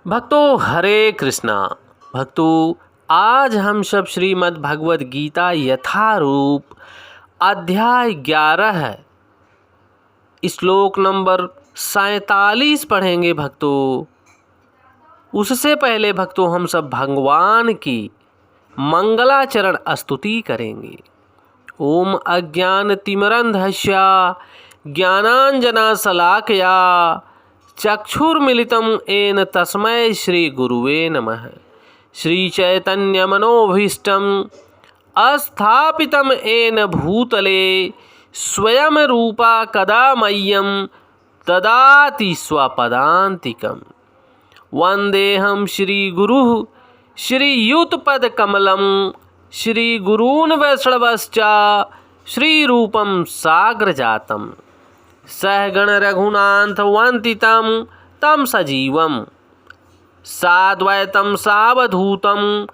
भक्तों हरे कृष्णा। भक्तों आज हम सब श्रीमद् भगवद गीता यथारूप अध्याय 11 श्लोक नंबर 47 पढ़ेंगे। भक्तों उससे पहले भक्तों हम सब भगवान की मंगलाचरण स्तुति करेंगे। ओम अज्ञानतिमिरन्धस्य ज्ञानाञ्जनशलाकया चक्षुर्मिलितं येन तस्मै श्रीगुरुवे नमः। श्रीचैतन्यमनोभीष्टं स्थापितं येन भूतले स्वयं रूपा कदा मह्यं ददाति स्वपदान्तिकम्। वन्देऽहं श्रीगुरुः श्रीयुतपदकमलं श्रीगुरून् वैष्णवश्च श्रीरूपं साग्रजातं सहगण रघुनाथवन्दितं तं सजीवं साद्वैतं सावधूतं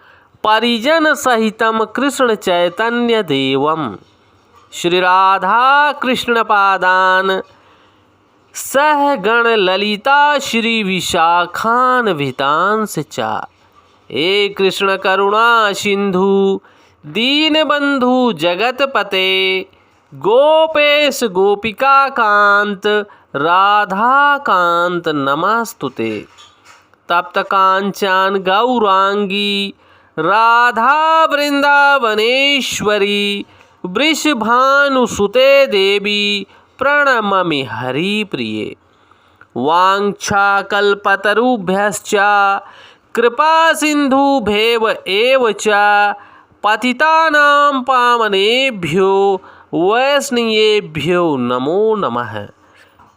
परिजनसहितं कृष्णचैतन्यदेवं श्रीराधाकृष्णपादान् सहगण ललिता श्रीविशाखान्वितांश्च हे कृष्ण करुणा सिंधु दीनबंधु जगतपते गोपेश गोपिका कांत राधा कांत नमस्तुते। तप्त कांचन गौरांगी राधा वृंदावनेश्वरी वृषभानुसुते देवी प्रणममि हरिप्रिये। वाञ्छाकल्पतरुभ्यश्च कृपा सिन्धुभ्येव एव च पतितानां पावनेभ्यो वैष्णवेभ्यो नमो नमः।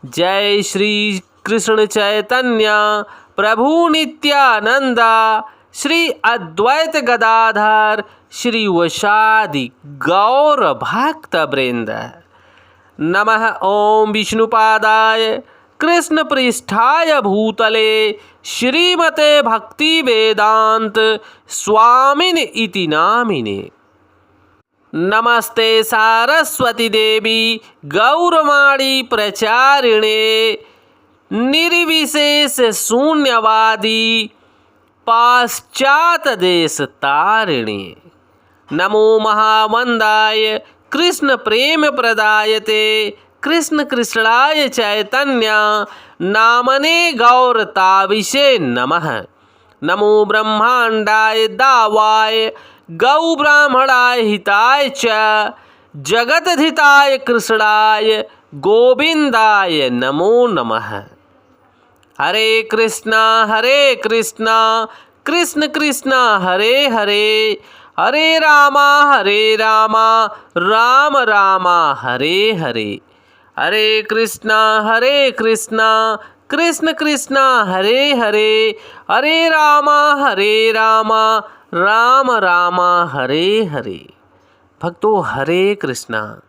जय श्री कृष्ण चैतन्य प्रभु नित्यानंद श्री अद्वैत गदाधर श्री वशादि गौर भक्त वृंद। नमः ओम विष्णुपादाय कृष्ण पृष्ठाय भूतले श्रीमते भक्ति वेदांत स्वामिने इति नामिने। नमस्ते सारस्वती देवी गौरवाणी प्रचारिणे निर्विशेष शून्यवादी पाश्चात देश तारिणे। नमो महावंदाय कृष्ण प्रेम प्रदायते कृष्ण कृष्णाय चैतन्य नामने गौरताविषे नमः। नमो ब्रह्मांडाय दावाय गौ ब्राह्मणाय हिताय च जगतधिताय कृष्णाय गोविंदाय नमो नमः। हरे कृष्णा कृष्ण कृष्ण हरे हरे हरे रामा राम राम हरे हरे। हरे कृष्णा कृष्ण कृष्ण हरे हरे हरे रामा राम राम हरे हरे। भक्तों हरे कृष्णा।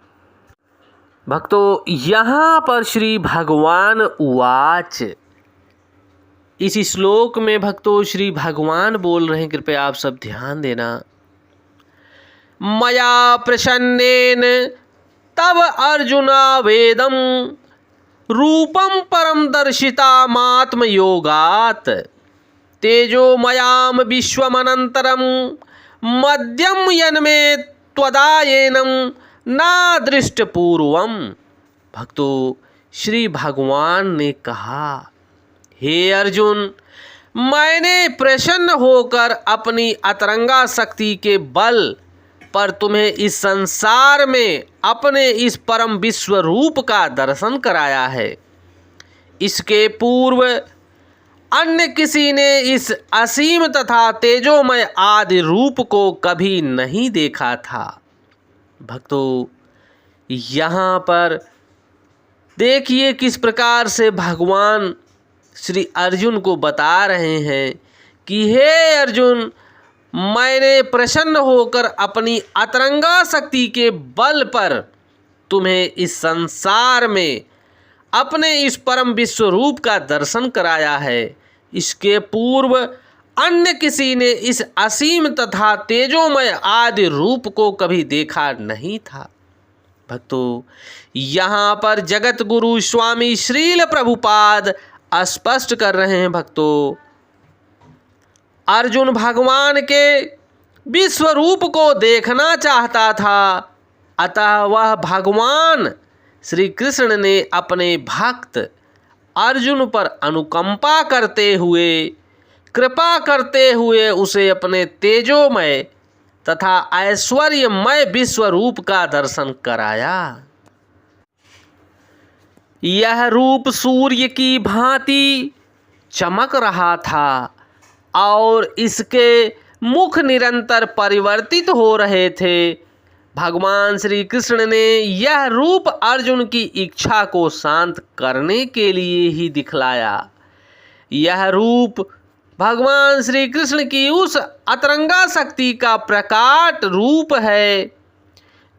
भक्तों यहाँ पर श्री भगवान उवाच इस श्लोक में भक्तों श्री भगवान बोल रहे हैं, कृपया आप सब ध्यान देना। मया प्रसन्नेन तव अर्जुना वेदम रूपम परम दर्शितामात्म योगात तेजोमयाम विश्वमनंतरम मध्यम यन्मे त्वदायेनम ना दृष्ट पूर्वम। भक्तों श्री भगवान ने कहा, हे अर्जुन, मैंने प्रसन्न होकर अपनी अतरंगा शक्ति के बल पर तुम्हें इस संसार में अपने इस परम विश्व रूप का दर्शन कराया है। इसके पूर्व अन्य किसी ने इस असीम तथा तेजोमय आदि रूप को कभी नहीं देखा था। भक्तों यहाँ पर देखिए किस प्रकार से भगवान श्री अर्जुन को बता रहे हैं कि हे अर्जुन, मैंने प्रसन्न होकर अपनी अतरंगा शक्ति के बल पर तुम्हें इस संसार में अपने इस परम विश्व रूप का दर्शन कराया है। इसके पूर्व अन्य किसी ने इस असीम तथा तेजोमय आदि रूप को कभी देखा नहीं था। भक्तों यहाँ पर जगत गुरु स्वामी श्रील प्रभुपाद स्पष्ट कर रहे हैं भक्तों अर्जुन भगवान के विश्व रूप को देखना चाहता था, अतः वह भगवान श्री कृष्ण ने अपने भक्त अर्जुन पर अनुकंपा करते हुए, कृपा करते हुए उसे अपने तेजोमय तथा ऐश्वर्यमय विश्व रूप का दर्शन कराया। यह रूप सूर्य की भांति चमक रहा था और इसके मुख निरंतर परिवर्तित हो रहे थे। भगवान श्री कृष्ण ने यह रूप अर्जुन की इच्छा को शांत करने के लिए ही दिखलाया। यह रूप भगवान श्री कृष्ण की उस अतरंगा शक्ति का प्रकाट रूप है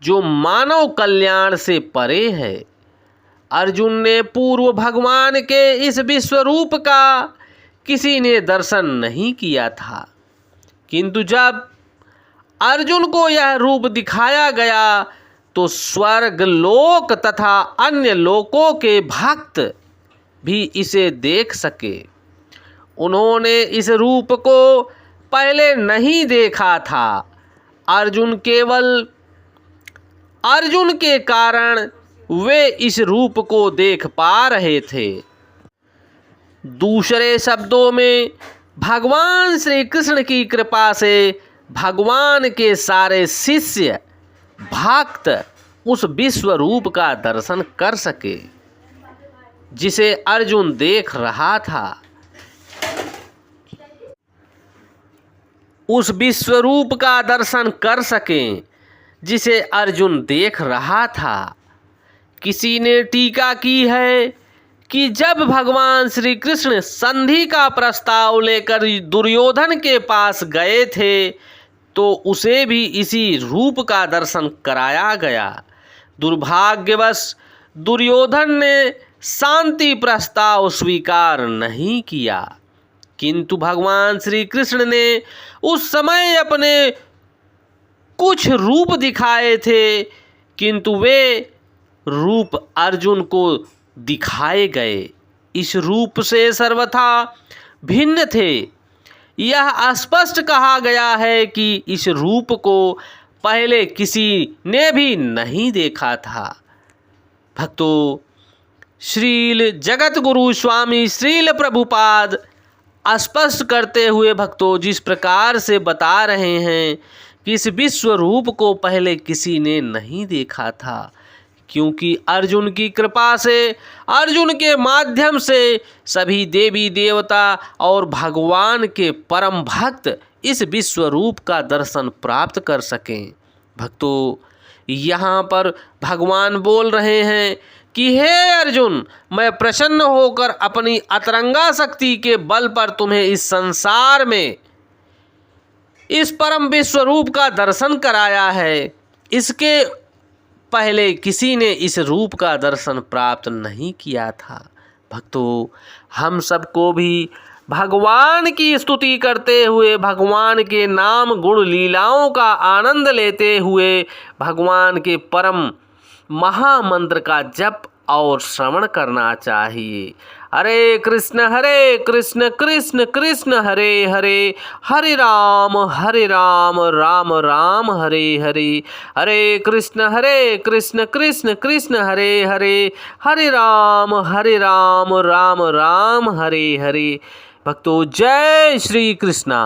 जो मानव कल्याण से परे है। अर्जुन ने पूर्व भगवान के इस विश्व रूप का किसी ने दर्शन नहीं किया था, किंतु जब अर्जुन को यह रूप दिखाया गया तो स्वर्ग लोक तथा अन्य लोकों के भक्त भी इसे देख सके। उन्होंने इस रूप को पहले नहीं देखा था। अर्जुन के कारण वे इस रूप को देख पा रहे थे। दूसरे शब्दों में, भगवान श्री कृष्ण की कृपा से भगवान के सारे शिष्य भक्त उस विश्व रूप का दर्शन कर सके जिसे अर्जुन देख रहा था। उस विश्व रूप का दर्शन कर सकें जिसे अर्जुन देख रहा था। किसी ने टीका की है कि जब भगवान श्री कृष्ण संधि का प्रस्ताव लेकर दुर्योधन के पास गए थे तो उसे भी इसी रूप का दर्शन कराया गया। दुर्भाग्यवश दुर्योधन ने शांति प्रस्ताव स्वीकार नहीं किया, किंतु भगवान श्री कृष्ण ने उस समय अपने कुछ रूप दिखाए थे, किंतु वे रूप अर्जुन को दिखाए गए इस रूप से सर्वथा भिन्न थे। यह स्पष्ट कहा गया है कि इस रूप को पहले किसी ने भी नहीं देखा था। भक्तों, श्रील जगत गुरु स्वामी श्रील प्रभुपाद स्पष्ट करते हुए भक्तों जिस प्रकार से बता रहे हैं कि इस विश्व रूप को पहले किसी ने नहीं देखा था, क्योंकि अर्जुन की कृपा से, अर्जुन के माध्यम से सभी देवी देवता और भगवान के परम भक्त इस विश्व रूप का दर्शन प्राप्त कर सकें। भक्तों, यहाँ पर भगवान बोल रहे हैं कि हे अर्जुन, मैं प्रसन्न होकर अपनी अतरंगा शक्ति के बल पर तुम्हें इस संसार में इस परम विश्व रूप का दर्शन कराया है। इसके पहले किसी ने इस रूप का दर्शन प्राप्त नहीं किया था। भक्तों, हम सबको भी भगवान की स्तुति करते हुए, भगवान के नाम गुण लीलाओं का आनंद लेते हुए भगवान के परम महामंत्र का जप और श्रवण करना चाहिए। हरे कृष्ण कृष्ण कृष्ण हरे हरे, हरे राम राम राम हरे हरे, हरे कृष्ण कृष्ण कृष्ण हरे हरे, हरे राम राम राम हरे हरे। भक्तों, जय श्री कृष्णा।